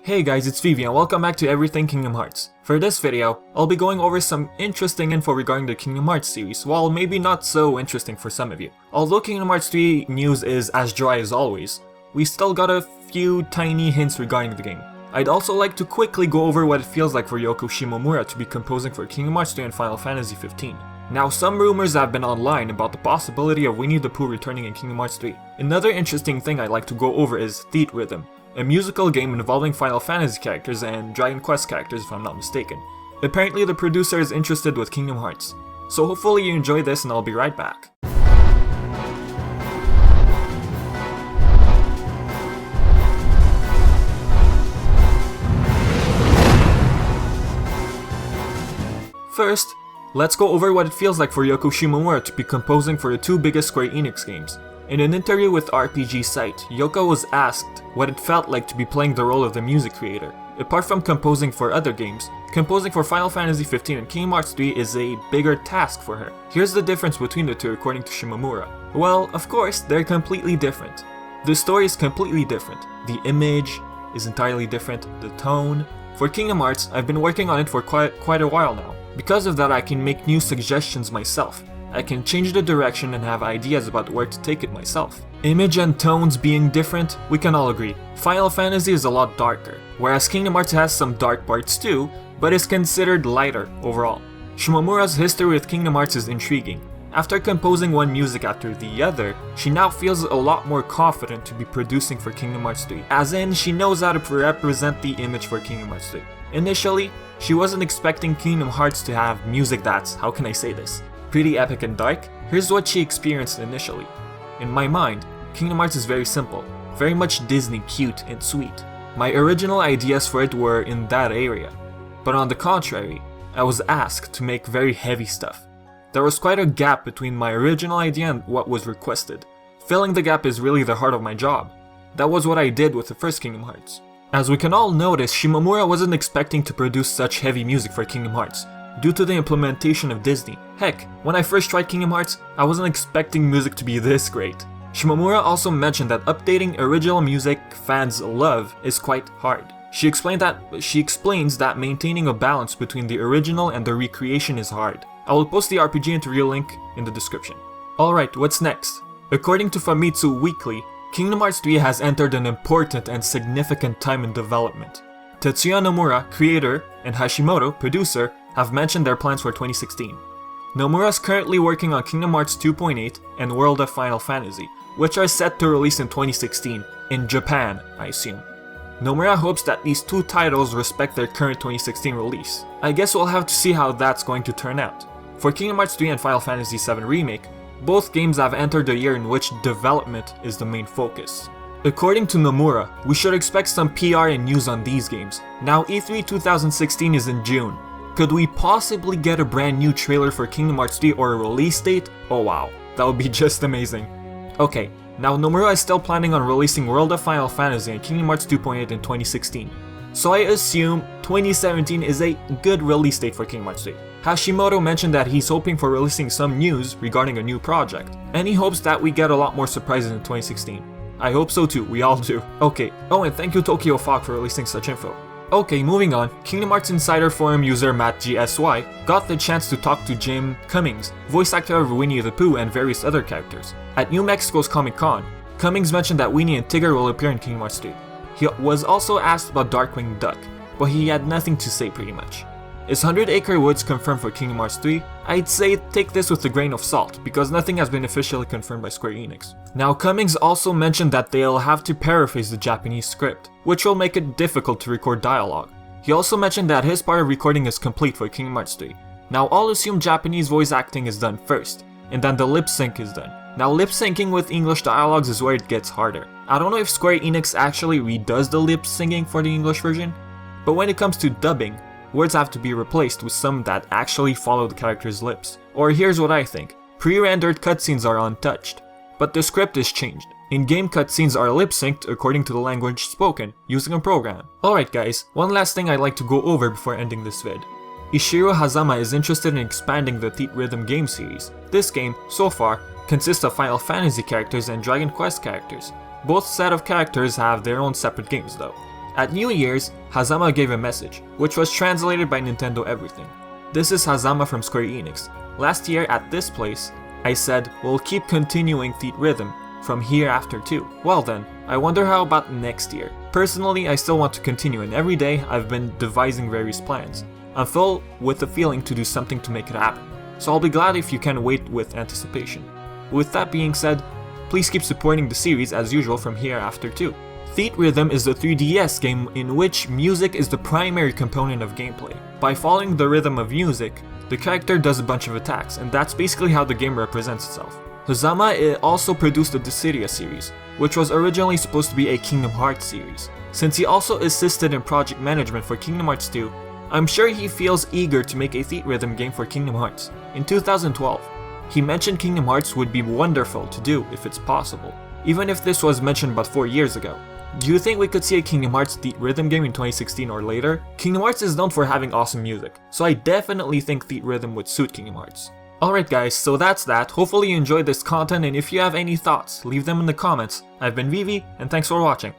Hey guys, it's Vivi and welcome back to Everything Kingdom Hearts. For this video, I'll be going over some interesting info regarding the Kingdom Hearts series, while maybe not so interesting for some of you. Although Kingdom Hearts 3 news is as dry as always, we still got a few tiny hints regarding the game. I'd also like to quickly go over what it feels like for Yoko Shimomura to be composing for Kingdom Hearts 3 and Final Fantasy 15. Now, some rumors have been online about the possibility of Winnie the Pooh returning in Kingdom Hearts 3. Another interesting thing I'd like to go over is Theatrythm, a musical game involving Final Fantasy characters and Dragon Quest characters if I'm not mistaken. Apparently the producer is interested with Kingdom Hearts. So hopefully you enjoy this and I'll be right back. First, let's go over what it feels like for Yoko Shimomura to be composing for the two biggest Square Enix games. In an interview with RPG site, Yoko was asked what it felt like to be playing the role of the music creator. Apart from composing for other games, composing for Final Fantasy 15 and Kingdom Hearts 3 is a bigger task for her. Here's the difference between the two according to Shimomura. Well, of course, they're completely different. The story is completely different. The image is entirely different. The tone. For Kingdom Hearts, I've been working on it for quite a while now. Because of that, I can make new suggestions myself. I can change the direction and have ideas about where to take it myself. Image and tones being different, we can all agree. Final Fantasy is a lot darker, whereas Kingdom Hearts has some dark parts too, but is considered lighter overall. Shimomura's history with Kingdom Hearts is intriguing. After composing one music after the other, she now feels a lot more confident to be producing for Kingdom Hearts 3, as in she knows how to represent the image for Kingdom Hearts 3. Initially, she wasn't expecting Kingdom Hearts to have music that's, how can I say this, pretty epic and dark. Here's what she experienced initially. In my mind, Kingdom Hearts is very simple, very much Disney cute and sweet. My original ideas for it were in that area, but on the contrary, I was asked to make very heavy stuff. There was quite a gap between my original idea and what was requested. Filling the gap is really the heart of my job. That was what I did with the first Kingdom Hearts. As we can all notice, Shimomura wasn't expecting to produce such heavy music for Kingdom Hearts, due to the implementation of Disney. Heck, when I first tried Kingdom Hearts, I wasn't expecting music to be this great. Shimomura also mentioned that updating original music fans love is quite hard. She explains that maintaining a balance between the original and the recreation is hard. I will post the RPG interview link in the description. Alright, what's next? According to Famitsu Weekly, Kingdom Hearts 3 has entered an important and significant time in development. Tetsuya Nomura, creator, and Hashimoto, producer, have mentioned their plans for 2016. Nomura is currently working on Kingdom Hearts 2.8 and World of Final Fantasy, which are set to release in 2016, in Japan, I assume. Nomura hopes that these two titles respect their current 2016 release. I guess we'll have to see how that's going to turn out. For Kingdom Hearts 3 and Final Fantasy 7 Remake, both games have entered a year in which development is the main focus. According to Nomura, we should expect some PR and news on these games. Now E3 2016 is in June. Could we possibly get a brand new trailer for Kingdom Hearts 3 or a release date? Oh wow, that would be just amazing. Okay, now Nomura is still planning on releasing World of Final Fantasy and Kingdom Hearts 2.8 in 2016. So I assume 2017 is a good release date for Kingdom Hearts 3. Hashimoto mentioned that he's hoping for releasing some news regarding a new project, and he hopes that we get a lot more surprises in 2016. I hope so too, we all do. Okay, oh and thank you Tokyo Fog for releasing such info. Okay, moving on, Kingdom Hearts Insider Forum user MatGsy got the chance to talk to Jim Cummings, voice actor of Winnie the Pooh and various other characters. At New Mexico's Comic Con, Cummings mentioned that Winnie and Tigger will appear in Kingdom Hearts 3. He was also asked about Darkwing Duck, but he had nothing to say pretty much. Is 100 Acre Woods confirmed for Kingdom Hearts 3? I'd say take this with a grain of salt, because nothing has been officially confirmed by Square Enix. Now Cummings also mentioned that they'll have to paraphrase the Japanese script, which will make it difficult to record dialogue. He also mentioned that his part of recording is complete for Kingdom Hearts 3. Now I'll assume Japanese voice acting is done first, and then the lip sync is done. Now lip syncing with English dialogues is where it gets harder. I don't know if Square Enix actually redoes the lip syncing for the English version, but when it comes to dubbing, words have to be replaced with some that actually follow the character's lips. Or here's what I think, pre-rendered cutscenes are untouched, but the script is changed. In-game cutscenes are lip-synced according to the language spoken, using a program. Alright guys, one last thing I'd like to go over before ending this vid. Ichiro Hazama is interested in expanding the Theatrythm game series. This game, so far, consists of Final Fantasy characters and Dragon Quest characters. Both set of characters have their own separate games though. At New Year's, Hazama gave a message, which was translated by Nintendo Everything. This is Hazama from Square Enix. Last year at this place, I said, we'll keep continuing Theatrythm from here after too. Well then, I wonder how about next year. Personally, I still want to continue, and every day I've been devising various plans. I'm filled with the feeling to do something to make it happen, so I'll be glad if you can wait with anticipation. With that being said, please keep supporting the series as usual from here after too. Theatrythm is the 3DS game in which music is the primary component of gameplay. By following the rhythm of music, the character does a bunch of attacks, and that's basically how the game represents itself. Hazama also produced the Dissidia series, which was originally supposed to be a Kingdom Hearts series. Since he also assisted in project management for Kingdom Hearts 2, I'm sure he feels eager to make a Theatrythm game for Kingdom Hearts. In 2012, he mentioned Kingdom Hearts would be wonderful to do if it's possible, even if this was mentioned about 4 years ago. Do you think we could see a Kingdom Hearts Theatrythm game in 2016 or later? Kingdom Hearts is known for having awesome music, so I definitely think Theatrythm would suit Kingdom Hearts. Alright guys, so that's that. Hopefully you enjoyed this content, and if you have any thoughts, leave them in the comments. I've been Vivi, and thanks for watching.